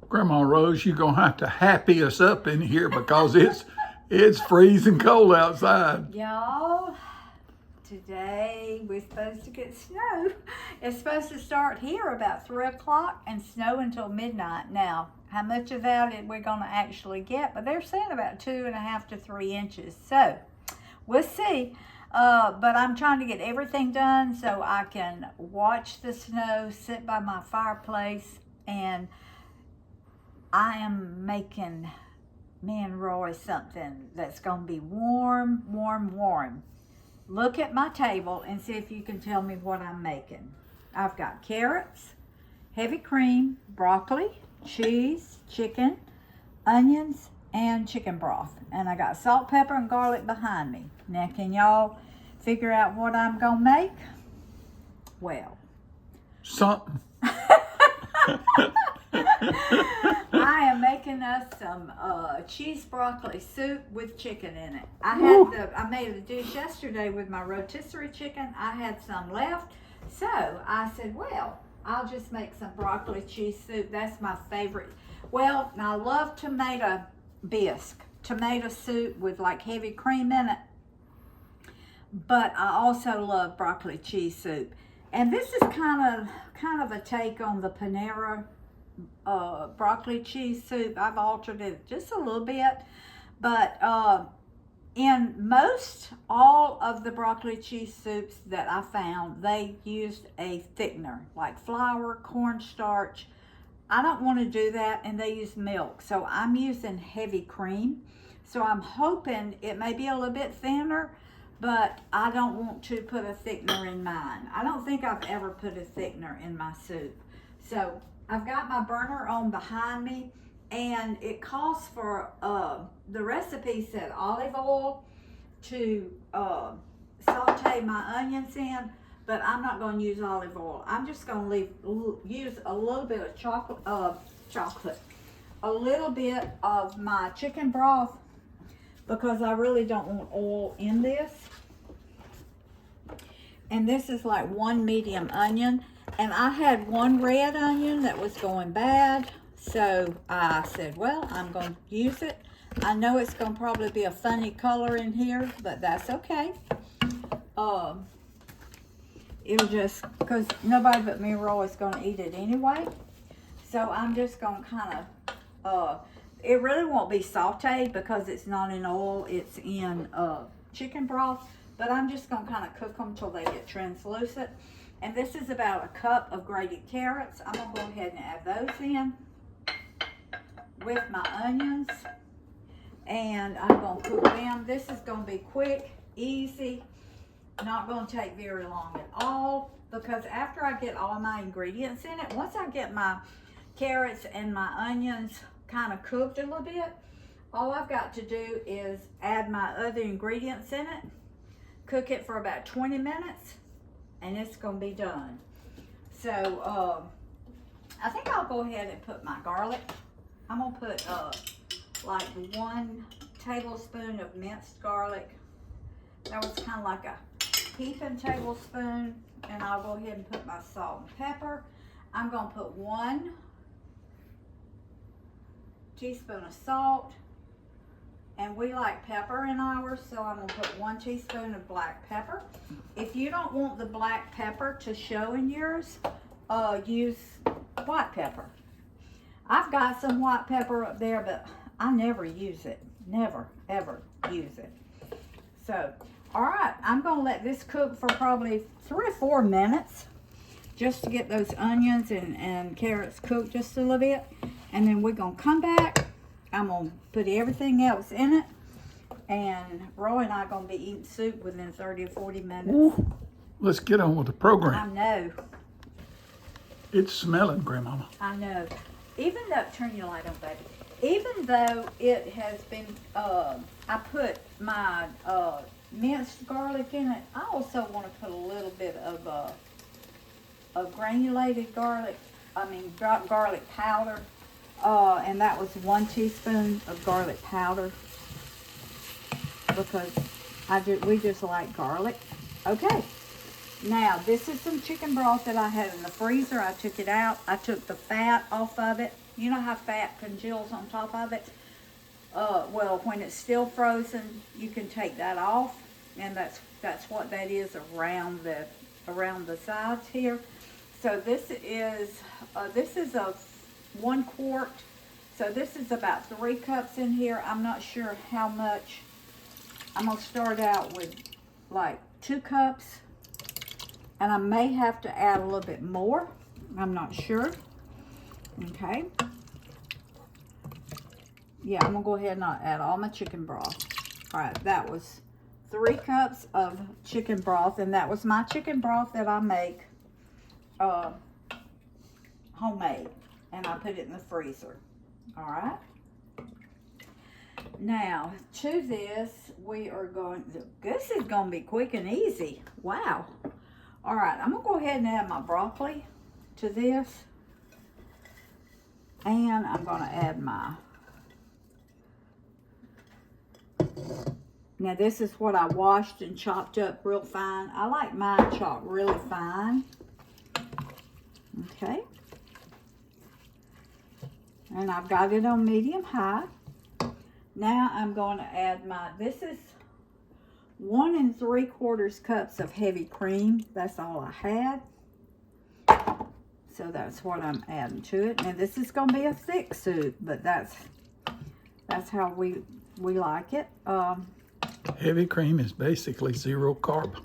Grandma Rose, you're going to have to happy us up in here because it's freezing cold outside. Y'all, today we're supposed to get snow. It's supposed to start here about 3 o'clock and snow until midnight. Now, how much of that we're going to actually get? But they're saying about 2.5 to 3 inches. So, we'll see. But I'm trying to get everything done so I can watch the snow, sit by my fireplace, and I am making me and Roy something that's going to be warm, warm, warm. Look at my table and see if you can tell me what I'm making. I've got carrots, heavy cream, broccoli, cheese, chicken, onions, and chicken broth. And I got salt, pepper, and garlic behind me. Now, can y'all figure out what I'm going to make? Well, Something. I am making us some cheese broccoli soup with chicken in it. I made a dish yesterday with my rotisserie chicken. I had some left, so I said, well, I'll just make some broccoli cheese soup. That's my favorite. Well, I love tomato bisque, tomato soup with like heavy cream in it. But I also love broccoli cheese soup. And this is kind of a take on the Panera broccoli cheese soup. I've altered it just a little bit, but in most all of the broccoli cheese soups that I found, they used a thickener like flour, cornstarch. I don't want to do that, and they use milk, so I'm using heavy cream. So I'm hoping it may be a little bit thinner, but I don't want to put a thickener in mine. I don't think I've ever put a thickener in my soup. So I've got my burner on behind me, and it calls for, the recipe said olive oil to saute my onions in, but I'm not going to use olive oil. I'm just going to use a little bit of a little bit of my chicken broth, because I really don't want oil in this. And this is like 1 medium onion. And I had 1 red onion that was going bad. So I said, well, I'm going to use it. I know it's going to probably be a funny color in here, but that's okay. It'll just, because nobody but me and Roy is going to eat it anyway. So I'm just going to kind of, it really won't be sauteed because it's not in oil, it's in chicken broth. But I'm just going to kind of cook them till they get translucent. And this is about 1 cup of grated carrots. I'm going to go ahead and add those in with my onions. And I'm going to cook them. This is going to be quick, easy, not going to take very long at all. Because after I get all my ingredients in it, once I get my carrots and my onions kind of cooked a little bit, all I've got to do is add my other ingredients in it, cook it for about 20 minutes, and it's going to be done. So I think I'll go ahead and put my garlic. I'm going to put like 1 tablespoon of minced garlic. That was kind of like a heaping tablespoon. And I'll go ahead and put my salt and pepper. I'm going to put 1 teaspoon of salt. And we like pepper in ours, so I'm going to put 1 teaspoon of black pepper. If you don't want the black pepper to show in yours, use white pepper. I've got some white pepper up there, but I never use it. Never, ever use it. So, all right, I'm going to let this cook for probably 3 or 4 minutes just to get those onions and carrots cooked just a little bit. And then we're going to come back. I'm going to put everything else in it. And Roy and I are going to be eating soup within 30 or 40 minutes. Ooh, let's get on with the program. I know. It's smelling, Grandmama. I know. Even though, turn your light on, baby. Even though it has been, I put my minced garlic in it, I also want to put a little bit of granulated garlic, garlic powder. And that was 1 teaspoon of garlic powder, because we just like garlic. Okay, Now, this is some chicken broth that I had in the freezer. I took it out. I took the fat off of it. You know how fat congeals on top of it? Well, when it's still frozen, you can take that off, and that's what that is around the sides here. So this is a 1 quart. So this is about 3 cups in here. I'm not sure how much. I'm gonna start out with like 2 cups, and I may have to add a little bit more. I'm not sure. Okay. Yeah, I'm gonna go ahead and add all my chicken broth. All right, that was 3 cups of chicken broth, and that was my chicken broth that I make homemade, and I put it in the freezer. All right. Now, to this, this is going to be quick and easy. Wow. All right, I'm going to go ahead and add my broccoli to this. And I'm going to add now this is what I washed and chopped up real fine. I like mine chopped really fine. Okay. And I've got it on medium high. Now I'm going to add this is 1 3/4 cups of heavy cream. That's all I had. So that's what I'm adding to it. Now this is going to be a thick soup, but that's how we like it. Heavy cream is basically 0 carb.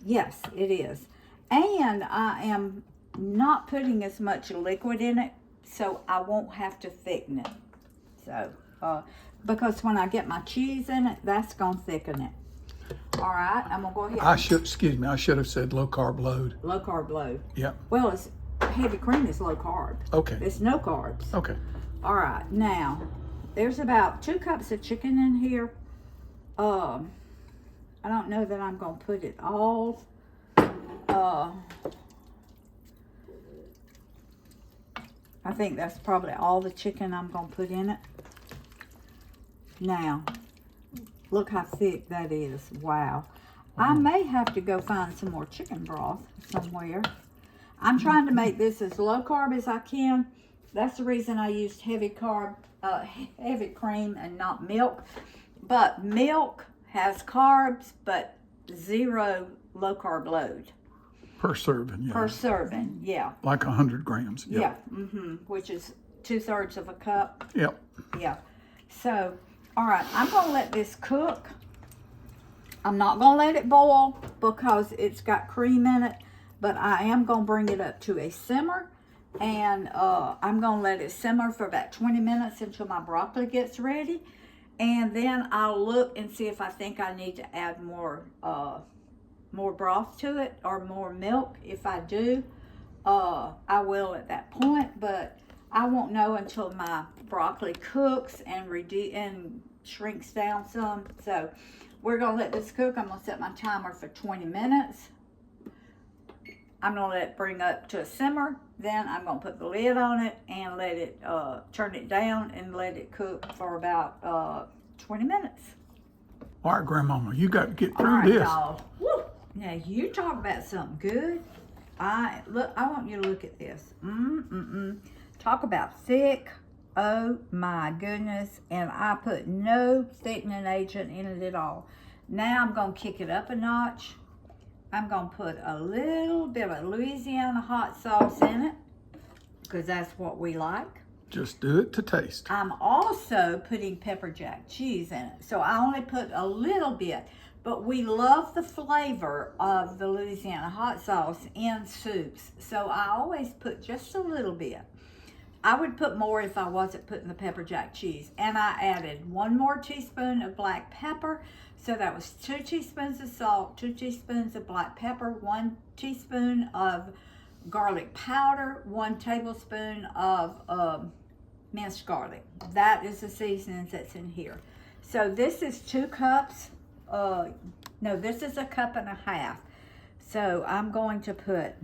Yes, it is. And I am not putting as much liquid in it, so I won't have to thicken it. So, because when I get my cheese in it, that's going to thicken it. All right, I'm going to go ahead. I should have said low carb load. Low carb load. Yeah. Well, heavy cream is low carb. Okay. It's no carbs. Okay. All right, now, there's about 2 cups of chicken in here. I don't know that I'm going to put it all. I think that's probably all the chicken I'm going to put in it. Now, look how thick that is. Wow. I may have to go find some more chicken broth somewhere. I'm trying to make this as low carb as I can. That's the reason I used heavy cream and not milk. But milk has carbs, but 0 low carb load. Per serving, yeah. Per serving, yeah. Like 100 grams. Yep. Yeah, which is 2/3 of a cup. Yep. Yeah. So, all right, I'm going to let this cook. I'm not going to let it boil because it's got cream in it, but I am going to bring it up to a simmer, and I'm going to let it simmer for about 20 minutes until my broccoli gets ready, and then I'll look and see if I think I need to add more broth to it or more milk. If I do, I will at that point, but I won't know until my broccoli cooks and shrinks down some. So we're going to let this cook. I'm going to set my timer for 20 minutes. I'm going to let it bring up to a simmer. Then I'm going to put the lid on it and let it turn it down and let it cook for about 20 minutes. All right, Grandmama, you got to get through All right, this. y'all. Woo. Now you talk about something good. I want you to look at this. Talk about thick. Oh my goodness. And I put no thickening agent in it at all. Now I'm going to kick it up a notch. I'm going to put a little bit of Louisiana hot sauce in it because that's what we like. Just do it to taste. I'm also putting pepper jack cheese in it. So I only put a little bit. But we love the flavor of the Louisiana hot sauce in soups. So I always put just a little bit. I would put more if I wasn't putting the pepper jack cheese. And I added 1 more teaspoon of black pepper. So that was 2 teaspoons of salt, 2 teaspoons of black pepper, 1 teaspoon of garlic powder, 1 tablespoon of minced garlic. That is the seasonings that's in here. So this is 2 cups. No, this is 1.5 cups. So I'm going to put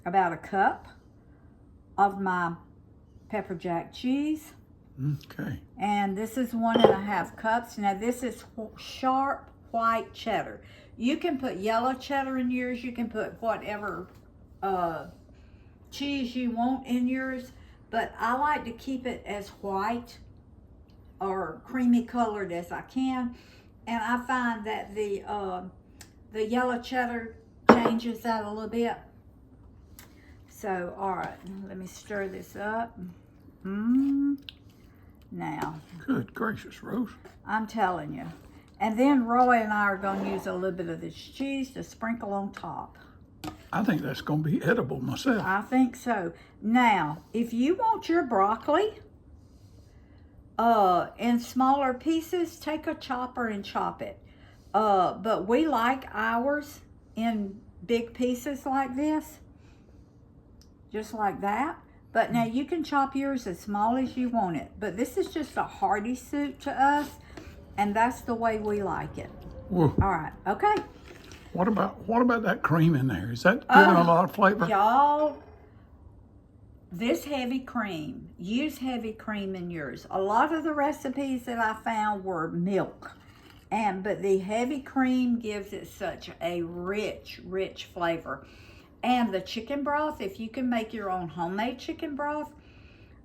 about 1 cup of my pepper jack cheese. Okay. And this is 1.5 cups. Now this is sharp white cheddar. You can put yellow cheddar in yours. You can put whatever cheese you want in yours. But I like to keep it as white or creamy colored as I can. And I find that the yellow cheddar changes that a little bit. So, all right, let me stir this up. Now. Good gracious, Rose. I'm telling you. And then Roy and I are going to use a little bit of this cheese to sprinkle on top. I think that's going to be edible myself. I think so. Now, if you want your broccoli in smaller pieces, take a chopper and chop it. But we like ours in big pieces like this. Just like that. But now you can chop yours as small as you want it. But this is just a hearty soup to us. And that's the way we like it. Whoa. All right. Okay. What about that cream in there? Is that giving a lot of flavor? Y'all, this heavy cream, use heavy cream in yours. A lot of the recipes that I found were milk. But the heavy cream gives it such a rich, rich flavor. And the chicken broth, if you can make your own homemade chicken broth,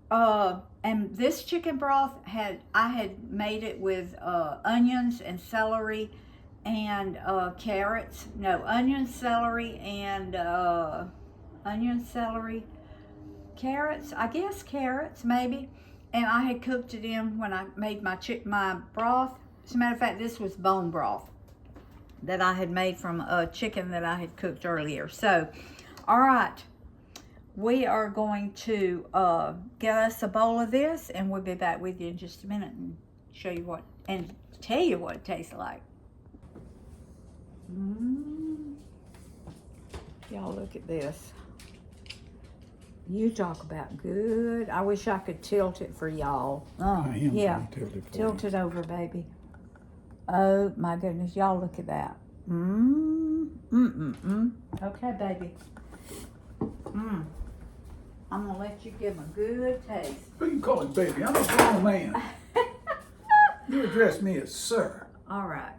and this chicken broth I had made it with onions and celery and carrots. No, onions, celery, and carrots. I guess carrots maybe. And I had cooked it in when I made my broth. As a matter of fact, this was bone broth that I had made from a chicken that I had cooked earlier. So, all right, we are going to get us a bowl of this, and we'll be back with you in just a minute and show you what, and tell you what it tastes like. Y'all look at this. You talk about good. I wish I could tilt it for y'all. I am yeah, gonna tilt it for tilt you. it over, baby. Oh my goodness, y'all look at that. Okay, baby. I'm gonna let you give him a good taste. Who you calling baby? I'm a grown man. You address me as sir. All right.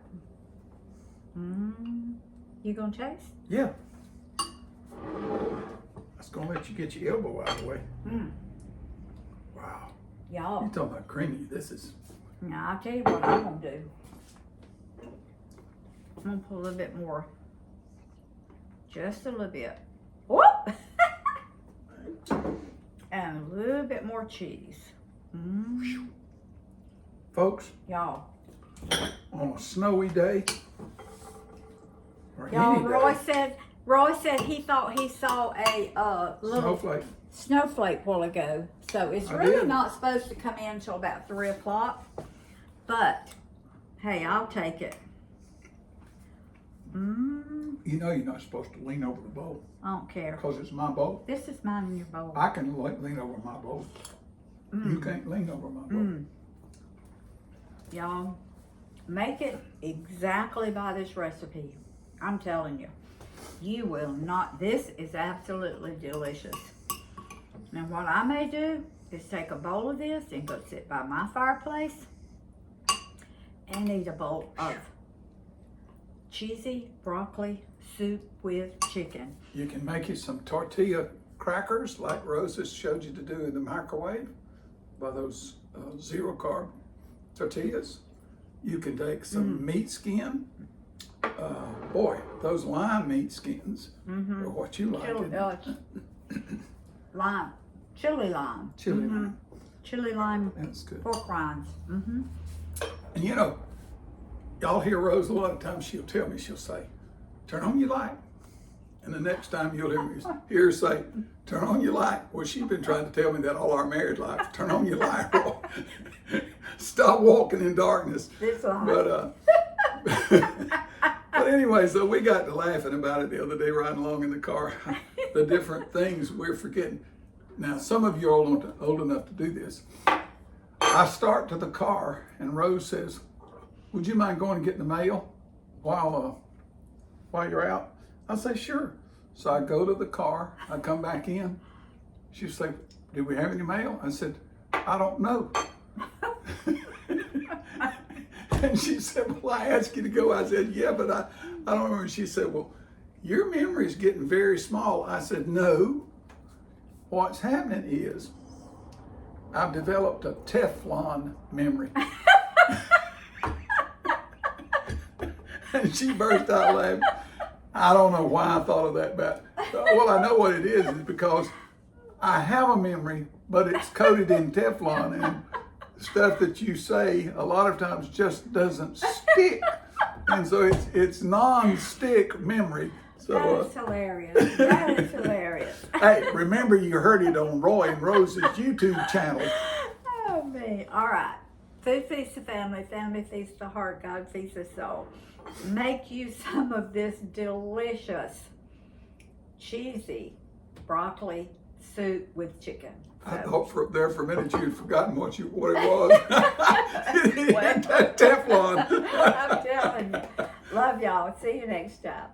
You gonna taste? Yeah. That's gonna let you get your elbow out of the way. Wow. Y'all. You talking about creamy? This is. Now I'll tell you what I'm gonna do. I'm gonna put a little bit more. Just a little bit. Whoop! And a little bit more cheese. Folks, Y'all. on a snowy day, or Y'all, any day, Roy said he thought he saw a little snowflake while ago. So it's really not supposed to come in until about 3 o'clock. But hey, I'll take it. You know you're not supposed to lean over the bowl. I don't care. Because it's my bowl. This is mine in your bowl. I can lean over my bowl. You can't lean over my bowl. Y'all, make it exactly by this recipe. I'm telling you. You will not. This is absolutely delicious. Now what I may do is take a bowl of this and go sit by my fireplace and eat a bowl of cheesy broccoli soup with chicken. You can make you some tortilla crackers like Rose has showed you to do in the microwave by those zero carb tortillas. You can take some meat skin. Boy, those lime meat skins are what you like. Lime. Chili lime. Chili lime. Chili lime. That's good. Pork rinds. And you know, y'all hear Rose a lot of times, she'll tell me, she'll say, turn on your light. And the next time you'll hear her say, turn on your light. Well, she's been trying to tell me that all our married life. Turn on your light. Stop walking in darkness. This light. But anyway, so we got to laughing about it the other day riding along in the car. The different things we're forgetting. Now, some of you are old enough to do this. I start to the car and Rose says, would you mind going and getting the mail while you're out? I say, sure. So I go to the car, I come back in. She said, did we have any mail? I said, I don't know. And she said, well, I asked you to go. I said, yeah, but I don't remember. She said, well, your memory is getting very small. I said, no. What's happening is I've developed a Teflon memory. And she burst out laughing. I don't know why I thought of that, but well, I know what it is because I have a memory, but it's coated in Teflon, and stuff that you say a lot of times just doesn't stick, and so it's non-stick memory. So that is hilarious. That is hilarious. hey, remember you heard it on Roy and Rose's YouTube channel. Oh me. All right. Food feeds the family. Family feeds the heart. God feeds the soul. Make you some of this delicious, cheesy broccoli soup with chicken. I thought for a minute you'd forgotten what it was. Teflon. I'm telling you. Love y'all. See you next time.